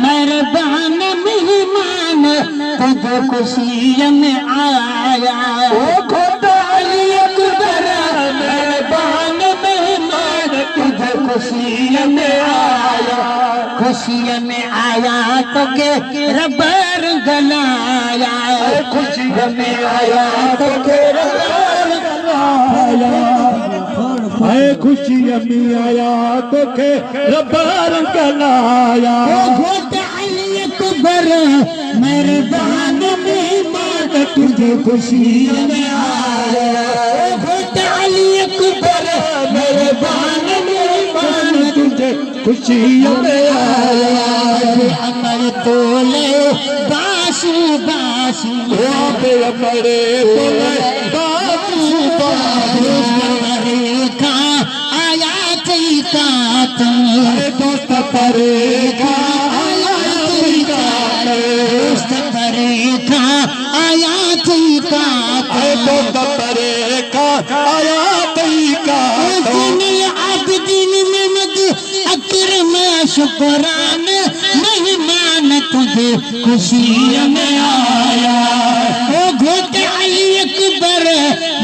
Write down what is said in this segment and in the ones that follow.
मेहरबान मेहमान तुझे खुशी में आया। खुदा अली अकबर मेहरबान मेहमान तुझे खुशी में आया। खुशी में आया तो के रबर गलाया। खुशी में आया तो के रबर गलाया। खुशी में आया तो के रबर गलाया। अली अकबर मेहरबान मेहमान तुझे खुशी में आया। अली अकबर मेहरबान मेहमान तुझे खुशी में आया। अमर तोले बासु बासु अमरे तोले बासु बासु का आया का तुम दोस्त परेगा दोस्त परेगा आया का दोस्त परेगा आया का दिन में अकरम शुक्रान मेहमान तुझे खुशी में आया। ओ घोटे अली अकबर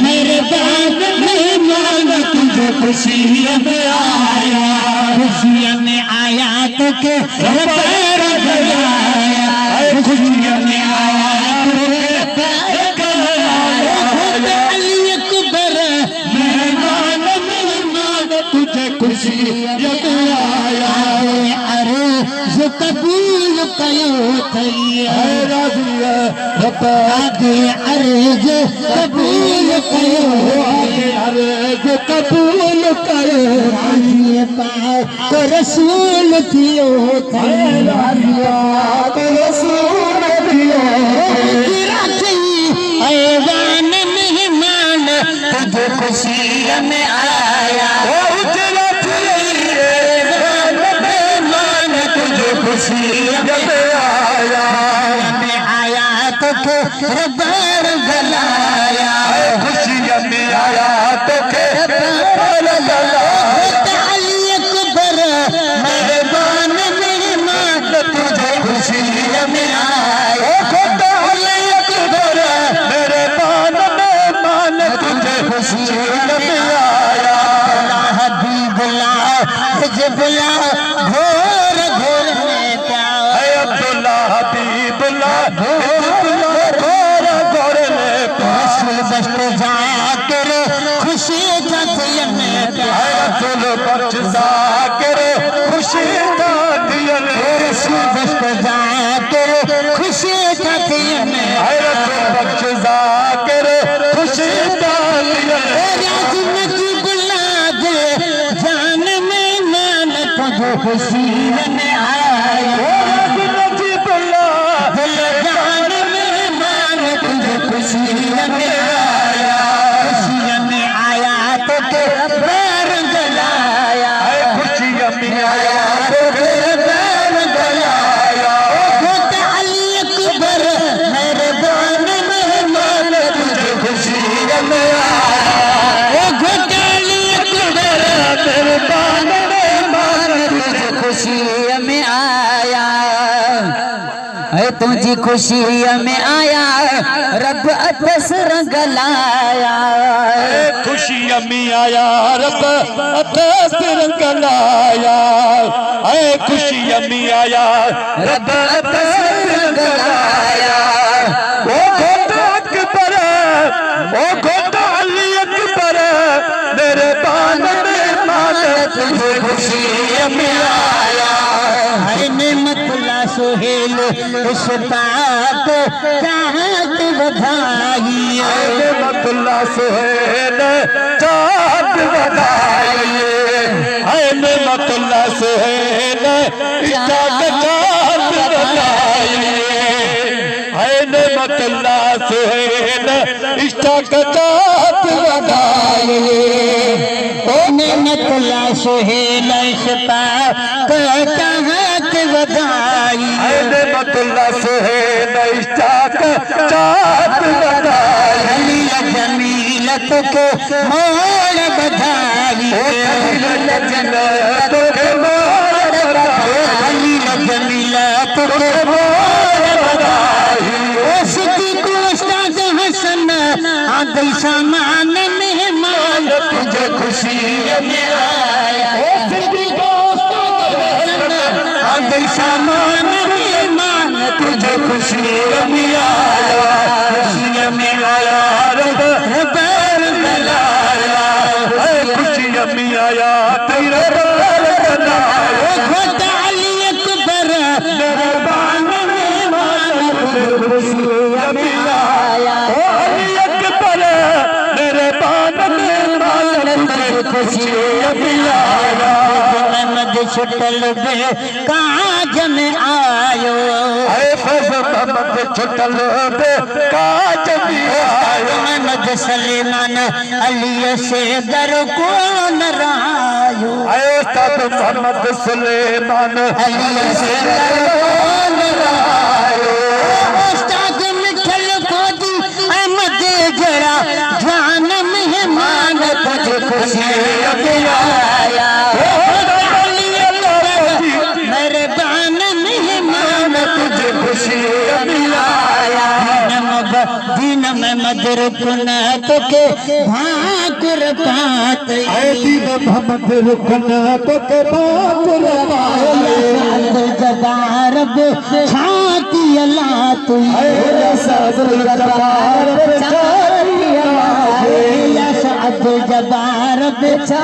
मेहरबान मेहमान तुझे खुशी में आया। खुशी में आया तो के रबर गलाया। खुशी में आया तो के अली अकबर मेहरबान मेहमान तुझे खुशी में आया। अरे जो कबूल कयो तैयार अरे जो कबूल कयो जो कबूल कयो तो रसूल थियो रसूल दियो ऐवान मेहमान तुझे खुशी में आया। आया तो रबर गलाया। खुशी में आया तो अली अकबर मेहरबान मेहमान तुझे खुशी में आया। अली अकबर मेहरबान मेहमान तुझे खुशी में आया। हबीबुल्ला हिजबुल्ला घोर घोर में प्यार। अब्दुल्ला हबीबुल्ला घोर घोर में रसूल बस्त जाकर खुशी जाती में प्यार। रसूल बख्श जाकर खुशी जाती में रसूल बस्त जाकर खुशी जाती में रसूल बख्श जाकर खुशी जाती जान में मान तुझे खुशी में आया। जान में मान तुझे खुशी में आया। खुशी में आया तो रबर गलाया। खुशी में आया तो रबर गलाया। अली अकबर मेहरबान मेहमान तुझे खुशी में आया। अली अकबर मेहरबान मेहमान तुझे खुशी में आया। तुझी खुशी में आया रब अतस रंग लाया। खुशी में आया रब अतस रंग लाया। खुशी में आया रब अतस रंग लाया। ओ घोटा अकबर ओ घोटा अली अकबर मेरे पान मेहमान तुझे खुशी में आया। नेमतुल्ला सोहेल इश्ताक चाहत बधाई। नेमतुल्ला सोहेल चाहत बधाई। नेमतुल्ला सोहेल इश्ताक चाहत बधाई। नेमतुल्ला सोहेल इश्ताक चाहत बधाई। नेमतुल्ला सुहेल इश्ता चाहत वदाई नेमतुल्ला सुहेल इश्ता चाहत वदाई खलील जमीलत को मोड़ बधाई खलील जमीलत को मोड़ बधाई जमीलत को मोड़ बधाई सिद्दीक़ उस्ताद हसन आदि सामान मेहमान तुझे खुशी में आया सिद्दीक़ उस्ताद हसन आदि सामान मेहमान तुझे खुशी में आया खुशी में आया रब दलाया खुशी में आया तेरा रब दलाया अली अकबर मेहमान मेहमान तुझे खुशी में आया अली अकबर मेरे बान मेहमान तुझे खुशी में आया मोहम्मद छुटल बे काज में आयो फैज मोहम्मद छुटल बे काज में आयो मोहम्मद सलेमान अली से दर को न रायो उस्ताद मोहम्मद सुलेमान अली से दर को न रायो उस्ताद मिठल खोदी अहमद जरा जान मेहमान तुझे खुशी में आया मेहरबान मेहमान तुझे खुशी में आया दीन में मदर कुनात के भाकुर पात दीन मोहम्मद रुकनात के भाकुर पात जबार छाती अल्लाह तू अब्दुल जबार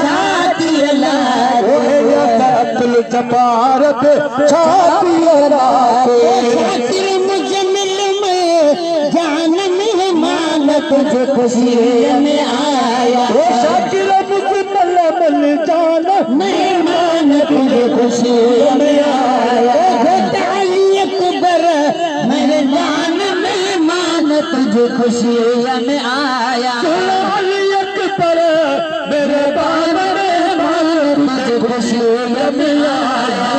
छाती अल्लाह अब्दुल जब्बार छाती शाकिर मुजम्मिल में जान मेहमान तुझे खुशी में आया शाकिर मुजम्मिल जान मेहमान तुझे खुशी में आया अली अकबर मेहमान मेहमान तुझे खुशी में आया अली अकबर मेरे बान मेहमान तुझे खुशी में आया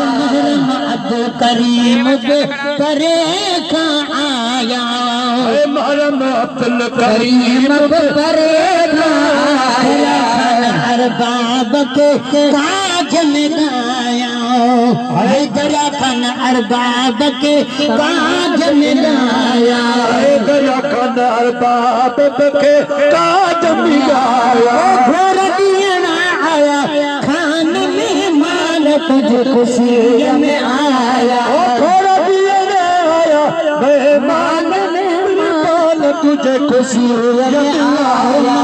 अब्दुल करीम करे का आया महरम अब्दुल करीम करे का आया अरबाब के काज में गाया दरिया खान अरबाब के काज में गाया दरिया खान अरबाब के काज में गाया घोर दिया आया खान मेहमान तुझे खुशी में आया घोर दिया आया मेहमान मेहमान तुझे खुशी में आया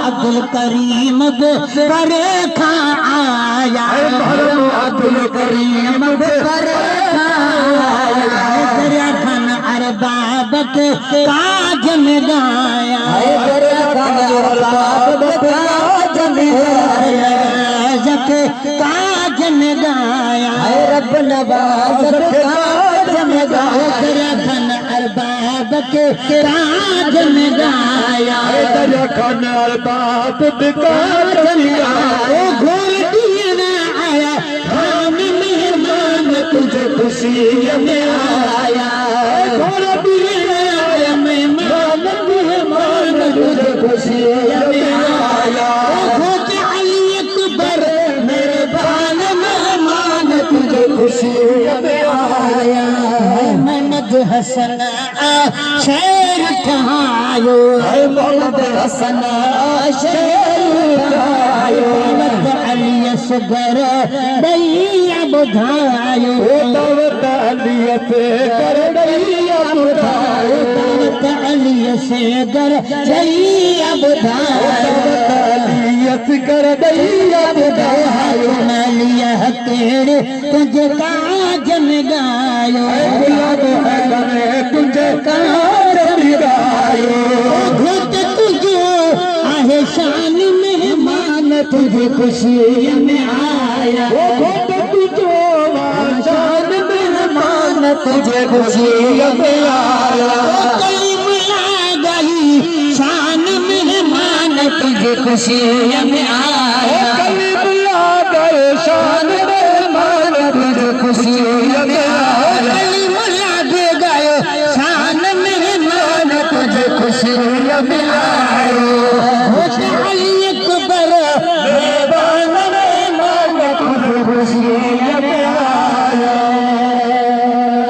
अब्दुल करीम करे खा आया अब्दुल करीम करे खा आया दरिया खान अरबाब के काज में गाया दरिया खान अरबाब काज में गाया जके काज में गाया रब नवाज काज में गाया दरिया खान अरबाब के काज में गाया दरिया खान अरबाब के काज में गाया घोल दिया आया खान मेहमान तुझे खुशी में आया घोल दिया आया मेहमान मेहमान तुझे खुशी में आया अली अकबर मेहरबान मेहमान तुझे खुशी में आया मोहम्मद हसन शेर कहायो मोहम्मद हसन शेर कहायो अली असगर दैया बुधायो दावत अली से कर दैया बुधायो दावत अली असगर दैया बुधायो अली से कर दैया बुधायो लिया तेरे तुझे काज में गायो तुझे काज में गायो घुट तुझे आहे शान मेहमान तुझे खुशी में आया घुट तुझे शान मेहमान तुझे खुशी में आया कई मिला गई शान मेहमान तुझे खुशी में आया के